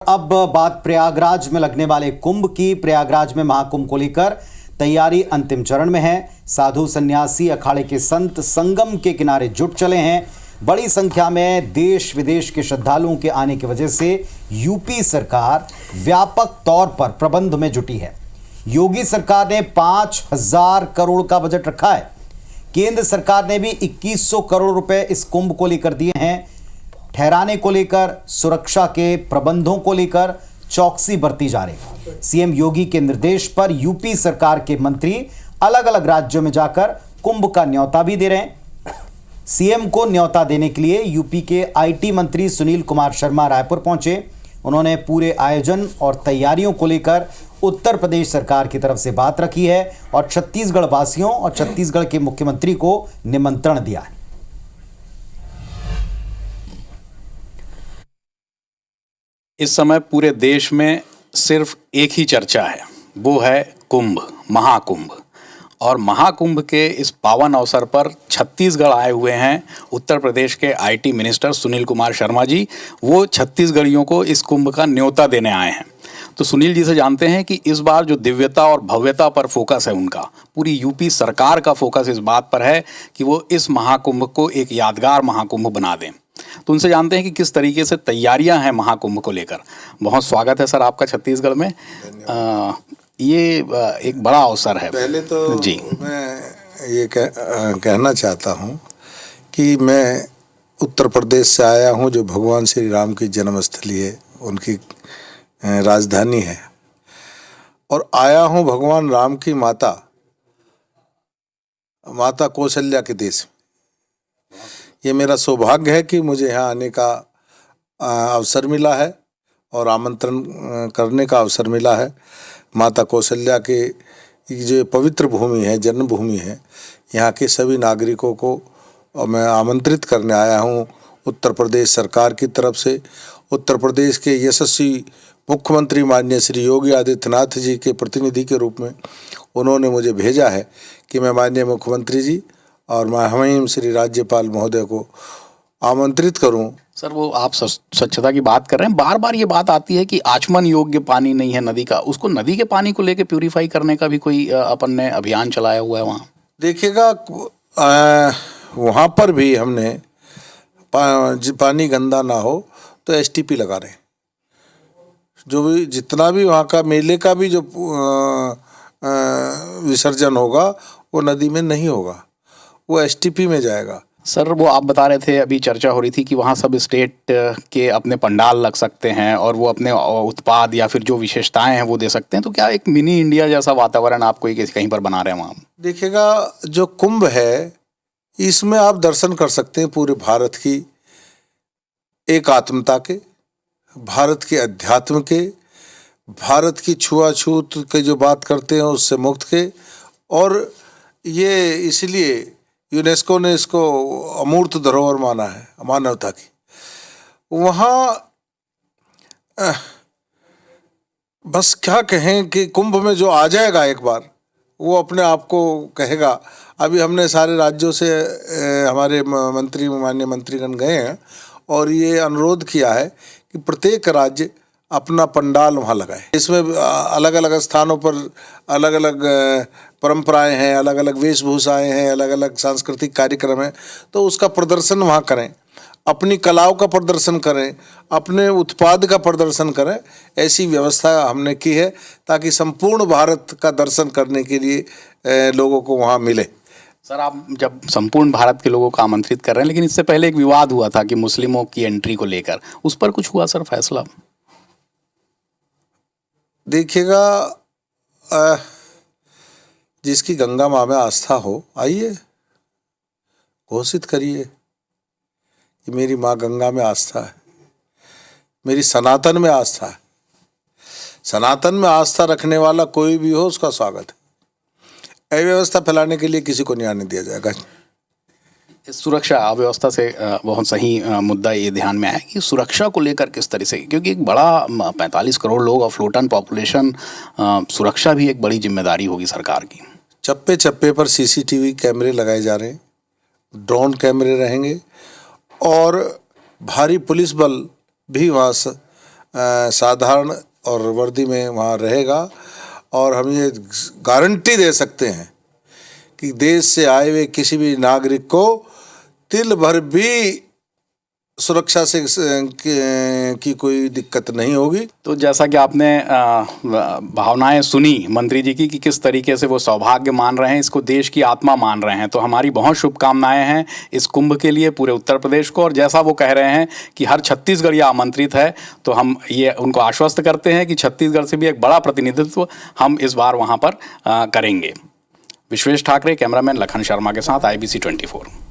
अब बात प्रयागराज में लगने वाले कुंभ की। प्रयागराज में महाकुंभ को लेकर तैयारी अंतिम चरण में है। साधु सन्यासी अखाड़े के संत संगम के किनारे जुट चले हैं। बड़ी संख्या में देश विदेश के श्रद्धालुओं के आने की वजह से यूपी सरकार व्यापक तौर पर प्रबंध में जुटी है। योगी सरकार ने 5,000 करोड़ का बजट रखा है। केंद्र सरकार ने भी 2100 करोड़ रुपए इस कुंभ को लेकर दिए हैं। ठहराने को लेकर, सुरक्षा के प्रबंधों को लेकर चौकसी बरती जा रही है। सीएम योगी के निर्देश पर यूपी सरकार के मंत्री अलग अलग राज्यों में जाकर कुंभ का न्योता भी दे रहे हैं। सीएम को न्योता देने के लिए यूपी के आईटी मंत्री सुनील कुमार शर्मा रायपुर पहुंचे। उन्होंने पूरे आयोजन और तैयारियों को लेकर उत्तर प्रदेश सरकार की तरफ से बात रखी है और छत्तीसगढ़ वासियों और छत्तीसगढ़ के मुख्यमंत्री को निमंत्रण दिया है। इस समय पूरे देश में सिर्फ एक ही चर्चा है, वो है कुंभ, महाकुंभ। और महाकुंभ के इस पावन अवसर पर छत्तीसगढ़ आए हुए हैं उत्तर प्रदेश के आईटी मिनिस्टर सुनील कुमार शर्मा जी। वो छत्तीसगढ़ियों को इस कुंभ का न्योता देने आए हैं। तो सुनील जी से जानते हैं कि इस बार जो दिव्यता और भव्यता पर फोकस है उनका, पूरी यूपी सरकार का फोकस इस बात पर है कि वो इस महाकुंभ को एक यादगार महाकुंभ बना दें। तो उनसे जानते हैं कि किस तरीके से तैयारियां हैं महाकुंभ को लेकर। बहुत स्वागत है सर आपका छत्तीसगढ़ में। ये एक बड़ा अवसर है। पहले तो जी मैं ये कहना चाहता हूँ कि मैं उत्तर प्रदेश से आया हूँ, जो भगवान श्री राम की जन्मस्थली है, उनकी राजधानी है, और आया हूँ भगवान राम की माता कौशल्या के देश में। ये मेरा सौभाग्य है कि मुझे यहाँ आने का अवसर मिला है और आमंत्रण करने का अवसर मिला है। माता कौशल्या के जो पवित्र भूमि है, जन्मभूमि है, यहाँ के सभी नागरिकों को मैं आमंत्रित करने आया हूँ। उत्तर प्रदेश सरकार की तरफ से उत्तर प्रदेश के यशस्वी मुख्यमंत्री माननीय श्री योगी आदित्यनाथ जी के प्रतिनिधि के रूप में उन्होंने मुझे भेजा है कि मैं माननीय मुख्यमंत्री जी और महामहिम श्री राज्यपाल महोदय को आमंत्रित करूं। सर, वो आप स्वच्छता की बात कर रहे हैं, बार बार ये बात आती है कि आचमन योग्य पानी नहीं है नदी का। उसको नदी के पानी को लेके प्यूरिफाई करने का भी कोई अपन ने अभियान चलाया हुआ है वहाँ? देखिएगा, वहाँ पर भी हमने पानी गंदा ना हो तो एसटीपी लगा रहे हैं। जो भी जितना भी वहाँ का मेले का भी जो विसर्जन होगा वो नदी में नहीं होगा, वो एसटीपी में जाएगा। सर, वो आप बता रहे थे, अभी चर्चा हो रही थी कि वहाँ सब स्टेट के अपने पंडाल लग सकते हैं और वो अपने उत्पाद या फिर जो विशेषताएं हैं वो दे सकते हैं। तो क्या एक मिनी इंडिया जैसा वातावरण आप कोई कहीं पर बना रहे हैं वहाँ? देखिएगा, जो कुंभ है इसमें आप दर्शन कर सकते हैं पूरे भारत की एकात्मता के, भारत के अध्यात्म के, भारत की छुआछूत के जो बात करते हैं उससे मुक्त के। और ये इसलिए यूनेस्को ने इसको अमूर्त धरोहर माना है मानवता की। वहाँ बस क्या कहें कि कुंभ में जो आ जाएगा एक बार, वो अपने आप को कहेगा। अभी हमने सारे राज्यों से हमारे माननीय मंत्रीगण गए हैं और ये अनुरोध किया है कि प्रत्येक राज्य अपना पंडाल वहाँ लगाए। इसमें अलग अलग स्थानों पर अलग अलग परंपराएं हैं, अलग अलग वेशभूषाएं हैं, अलग अलग सांस्कृतिक कार्यक्रम हैं। तो उसका प्रदर्शन वहाँ करें, अपनी कलाओं का प्रदर्शन करें, अपने उत्पाद का प्रदर्शन करें। ऐसी व्यवस्था हमने की है ताकि संपूर्ण भारत का दर्शन करने के लिए लोगों को वहाँ मिले। सर, आप जब संपूर्ण भारत के लोगों को आमंत्रित कर रहे हैं, लेकिन इससे पहले एक विवाद हुआ था कि मुस्लिमों की एंट्री को लेकर, उस पर कुछ हुआ सर फैसला? देखिएगा, जिसकी गंगा माँ में आस्था हो, आइए घोषित करिए कि मेरी माँ गंगा में आस्था है, मेरी सनातन में आस्था है। सनातन में आस्था रखने वाला कोई भी हो, उसका स्वागत है। अव्यवस्था फैलाने के लिए किसी को नहीं आने दिया जाएगा। सुरक्षा अव्यवस्था से बहुत सही मुद्दा ये ध्यान में आया कि सुरक्षा को लेकर किस तरह से, क्योंकि एक बड़ा 45 करोड़ लोग और फ्लोटन पॉपुलेशन, सुरक्षा भी एक बड़ी जिम्मेदारी होगी सरकार की। चप्पे चप्पे पर सीसीटीवी कैमरे लगाए जा रहे हैं, ड्रोन कैमरे रहेंगे और भारी पुलिस बल भी वहाँ साधारण और वर्दी में वहाँ रहेगा। और हम ये गारंटी दे सकते हैं कि देश से आए हुए किसी भी नागरिक को तिल भर भी सुरक्षा से की कोई दिक्कत नहीं होगी। तो जैसा कि आपने भावनाएं सुनी मंत्री जी की कि किस तरीके से वो सौभाग्य मान रहे हैं, इसको देश की आत्मा मान रहे हैं, तो हमारी बहुत शुभकामनाएं हैं इस कुंभ के लिए पूरे उत्तर प्रदेश को। और जैसा वो कह रहे हैं कि हर छत्तीसगढ़िया आमंत्रित है, तो हम ये उनको आश्वस्त करते हैं कि छत्तीसगढ़ से भी एक बड़ा प्रतिनिधित्व हम इस बार वहाँ पर करेंगे। विश्वेश ठाकरे, कैमरामैन लखन शर्मा के साथ IBC 24।